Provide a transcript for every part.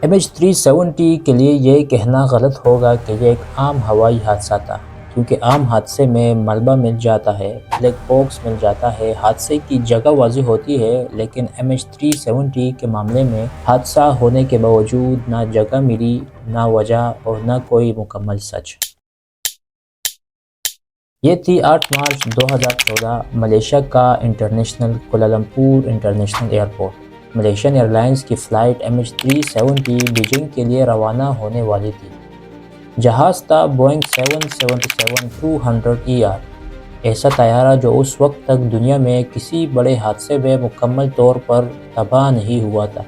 MH370 کے لیے یہ کہنا غلط ہوگا کہ یہ ایک عام ہوائی حادثہ تھا، کیونکہ عام حادثے میں ملبہ مل جاتا ہے، بلیک باکس مل جاتا ہے، حادثے کی جگہ واضح ہوتی ہے، لیکن MH370 کے معاملے میں حادثہ ہونے کے باوجود نہ جگہ ملی، نہ وجہ اور نہ کوئی مکمل سچ۔ یہ تھی 8 مارچ 2014 ملیشیا کا international Kuala Lumpur international airport. Malaysian airlines کی فلائٹ MH370 بیجنگ کے لیے روانہ ہونے والی تھی۔ جہاز تھا بوئنگ 777-200ER، ایسا طیارہ جو اس وقت تک دنیا میں کسی بڑے حادثے میں مکمل طور پر تباہ نہیں ہوا تھا۔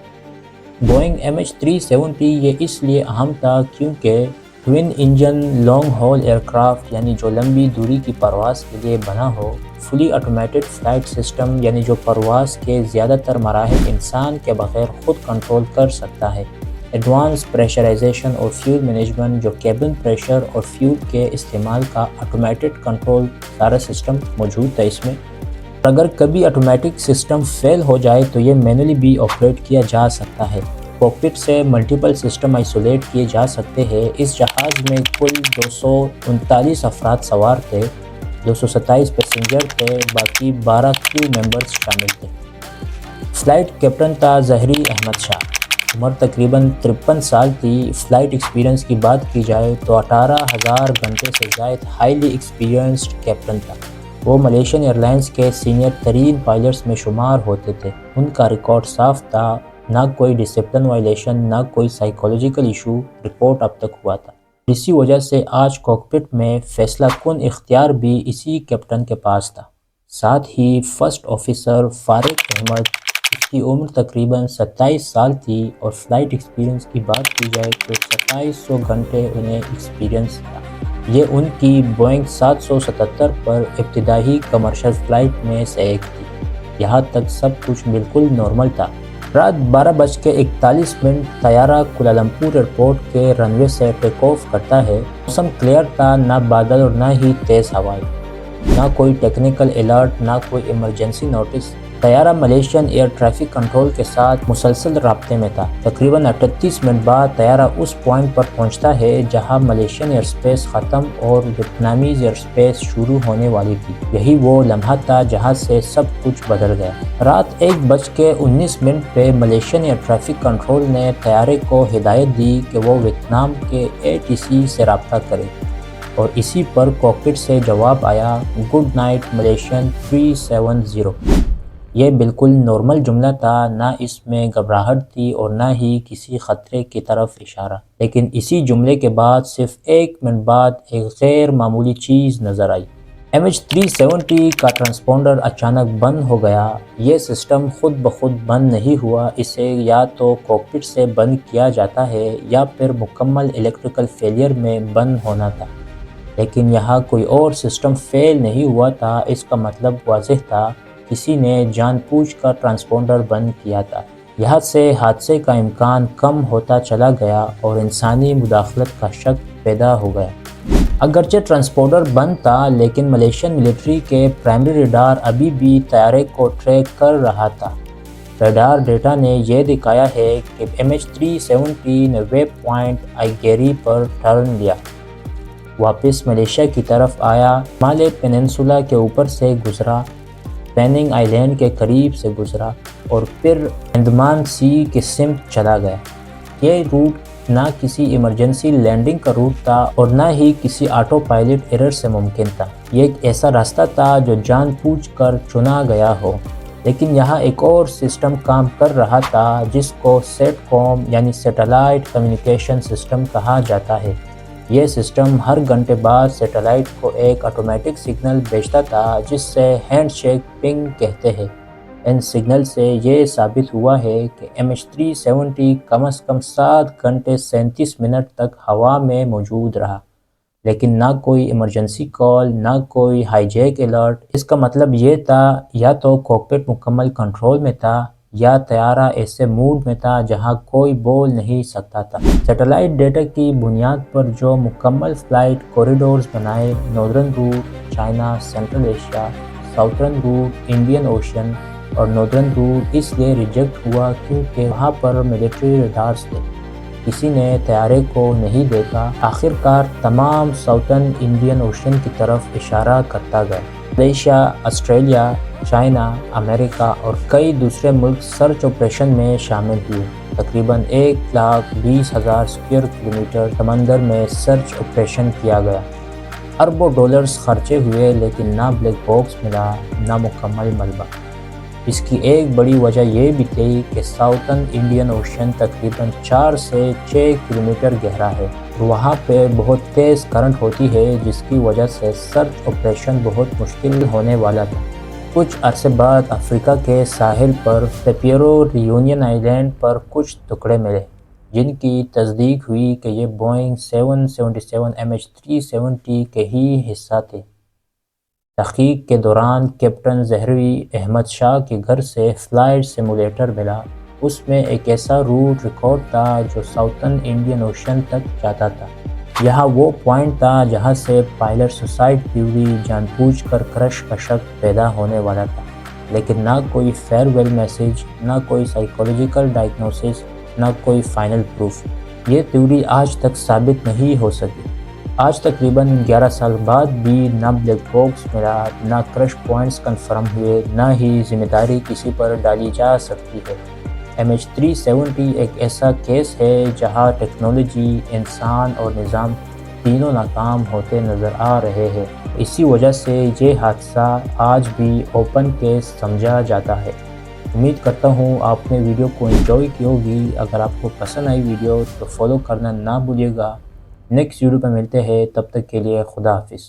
بوئنگ MH370 یہ اس لیے اہم تھا کیونکہ twin engine long hall aircraft یعنی جو لمبی دوری کی پرواز کے لیے بنا ہو، فلی آٹومیٹڈ فلائٹ سسٹم یعنی جو پرواز کے زیادہ تر مراحل انسان کے بغیر خود کنٹرول کر سکتا ہے، ایڈوانس پریشرائزیشن اور فیول مینجمنٹ جو کیبن پریشر اور فیول کے استعمال کا آٹومیٹڈ کنٹرول سارا سسٹم موجود تھا اس میں۔ اگر کبھی آٹومیٹک سسٹم فیل ہو جائے تو یہ مینولی بھی آپریٹ کیا جا سکتا ہے۔ کاکپٹ سے ملٹیپل سسٹم آئسولیٹ کیے جا سکتے ہیں۔ اس جہاز میں کل 239 افراد سوار تھے، 227 پیسنجر تھے، باقی 12 کریو ممبرز شامل تھے۔ فلائٹ کیپٹن تھا ظہری احمد شاہ، عمر تقریباً 53 سال تھی۔ فلائٹ ایکسپیرینس کی بات کی جائے تو 18,000 گھنٹے سے زائد ہائیلی ایکسپیرینسڈ کیپٹن تھا۔ وہ ملیشین ایئرلائنز کے سینئر ترین پائلٹس میں شمار ہوتے تھے۔ ان کا ریکارڈ صاف تھا، نہ کوئی ڈسپلن وائلیشن، نہ کوئی سائیکولوجیکل ایشو رپورٹ اب تک ہوا تھا۔ اسی وجہ سے آج کاکپٹ میں فیصلہ کن اختیار بھی اسی کیپٹن کے پاس تھا۔ ساتھ ہی فرسٹ آفیسر فارق احمد، اس کی عمر تقریباً 27 سال تھی اور فلائٹ ایکسپیرینس کی بات کی جائے تو 2700 گھنٹے انہیں ایکسپیرینس تھا۔ یہ ان کی بوئنگ 777 پر ابتدائی کمرشل فلائٹ میں سے ایک تھی۔ یہاں تک سب کچھ بالکل نارمل تھا۔ رات 12:41 طیارہ کوالالمپور ایئرپورٹ کے رن وے سے ٹیک آف کرتا ہے۔ موسم کلیئر تھا، نہ بادل اور نہ ہی تیز ہوائیں، نہ کوئی ٹیکنیکل الرٹ، نہ کوئی ایمرجنسی نوٹس۔ طیارہ ملیشین ایئر ٹریفک کنٹرول کے ساتھ مسلسل رابطے میں تھا۔ تقریباً 38 منٹ بعد طیارہ اس پوائنٹ پر پہنچتا ہے جہاں ملیشین ایئر اسپیس ختم اور ویتنامیز ایئر اسپیس شروع ہونے والی تھی۔ یہی وہ لمحہ تھا جہاں سے سب کچھ بدل گیا۔ رات 1:19 پہ ملیشین ایئر ٹریفک کنٹرول نے طیارے کو ہدایت دی کہ وہ ویتنام کے ATC سے رابطہ کرے، اور اسی پر کاکپٹ سے جواب آیا، گڈ نائٹ ملیشین 370۔ یہ بالکل نارمل جملہ تھا، نہ اس میں گھبراہٹ تھی اور نہ ہی کسی خطرے کی طرف اشارہ۔ لیکن اسی جملے کے بعد صرف 1 منٹ بعد ایک غیر معمولی چیز نظر آئی۔ MH370 کا ٹرانسپونڈر اچانک بند ہو گیا۔ یہ سسٹم خود بخود بند نہیں ہوا، اسے یا تو کاکپٹ سے بند کیا جاتا ہے یا پھر مکمل الیکٹریکل فیلئر میں بند ہونا تھا۔ لیکن یہاں کوئی اور سسٹم فیل نہیں ہوا تھا، اس کا مطلب واضح تھا، کسی نے جان بوجھ کر ٹرانسپونڈر بند کیا تھا۔ یہاں سے حادثے کا امکان کم ہوتا چلا گیا اور انسانی مداخلت کا شک پیدا ہو گیا۔ اگرچہ ٹرانسپونڈر بند تھا، لیکن ملیشین ملٹری کے پرائمری ریڈار ابھی بھی طیارے کو ٹریک کر رہا تھا۔ ریڈار ڈیٹا نے یہ دکھایا ہے کہ MH370 نے وے پوائنٹ آئیگیری پر ٹرن لیا، واپس ملیشیا کی طرف آیا، مالے پیننسولا کے اوپر سے گزرا، پیننگ آئی لینڈ کے قریب سے گزرا اور پھر انڈمان سی کی سمت چلا گیا۔ یہ روٹ نہ کسی ایمرجنسی لینڈنگ کا روٹ تھا اور نہ ہی کسی آٹو پائلٹ ایرر سے ممکن تھا۔ یہ ایک ایسا راستہ تھا جو جان بوجھ کر چنا گیا ہو۔ لیکن یہاں ایک اور سسٹم کام کر رہا تھا جس کو سیٹ کوم یعنی سیٹلائٹ کمیونیکیشن سسٹم کہا جاتا ہے۔ یہ سسٹم ہر گھنٹے بعد سیٹلائٹ کو ایک آٹومیٹک سگنل بھیجتا تھا جس سے ہینڈ شیک پنگ کہتے ہیں۔ ان سگنل سے یہ ثابت ہوا ہے کہ MH370 کم از کم 7 گھنٹے 37 منٹ تک ہوا میں موجود رہا، لیکن نہ کوئی ایمرجنسی کال، نہ کوئی ہائی جیک الرٹ۔ اس کا مطلب یہ تھا یا تو کاکپٹ مکمل کنٹرول میں تھا یا طیارہ ایسے موڈ میں تھا جہاں کوئی بول نہیں سکتا تھا۔ سیٹلائٹ ڈیٹا کی بنیاد پر جو مکمل فلائٹ کوریڈورز بنائے، northern route China central Asia, southern route Indian ocean اور ناردرن روٹ اس لیے ریجیکٹ ہوا کیونکہ وہاں پر ملٹری ریڈارز تھے۔ کسی نے طیارے کو نہیں دیکھا۔ آخر کار تمام ساؤتھرن انڈین اوشن کی طرف اشارہ کرتا گیا۔ ملیشیا، آسٹریلیا، چائنا، امریکہ اور کئی دوسرے ملک سرچ آپریشن میں شامل ہوئے۔ تقریباً 1,20,000 اسکوائر کلومیٹر سمندر میں سرچ آپریشن کیا گیا۔ اربوں ڈالرز خرچے ہوئے لیکن نہ بلیک باکس ملا، نہ مکمل ملبہ۔ اس کی ایک بڑی وجہ یہ بھی تھی کہ ساؤتھرن انڈین اوشن تقریباً 4 سے 6 کلومیٹر گہرا ہے اور وہاں پہ بہت تیز کرنٹ ہوتی ہے، جس کی وجہ سے سرچ آپریشن بہت مشکل ہونے والا تھا۔ کچھ عرصے بعد افریقہ کے ساحل پر پیپیرو ریونین آئی لینڈ پر کچھ ٹکڑے ملے، جن کی تصدیق ہوئی کہ یہ بوئنگ 777 MH370 کے ہی حصہ تھے۔ تحقیق کے دوران کیپٹن زہروی احمد شاہ کے گھر سے فلائٹ سیمولیٹر ملا۔ اس میں ایک ایسا روٹ ریکارڈ تھا جو ساؤتھرن انڈین اوشن تک جاتا تھا۔ یہاں وہ پوائنٹ تھا جہاں سے پائلٹ سوسائڈ تھیوری جان بوجھ کر کرش کا شک پیدا ہونے والا تھا، لیکن نہ کوئی فیئر ویل میسیج، نہ کوئی سائیکولوجیکل ڈائگنوسس، نہ کوئی فائنل پروف۔ یہ تھیوری آج تک ثابت نہیں ہو سکی۔ آج تقریباً 11 سال بعد بھی نہ بلیک باکس ملا، نہ کرش پوائنٹس کنفرم ہوئے، نہ ہی ذمہ داری کسی پر ڈالی جا سکتی ہے۔ MH370 ایک ایسا کیس ہے جہاں ٹیکنالوجی، انسان اور نظام تینوں ناکام ہوتے نظر آ رہے ہیں۔ اسی وجہ سے یہ حادثہ آج بھی اوپن کیس سمجھا جاتا ہے۔ امید کرتا ہوں آپ نے ویڈیو کو انجوائے کی ہوگی۔ اگر آپ کو پسند آئی ویڈیو تو فالو کرنا نہ بھولیے گا۔ نیکسٹ ویڈیو پہ ملتے ہیں، تب تک کے لیے خدا حافظ۔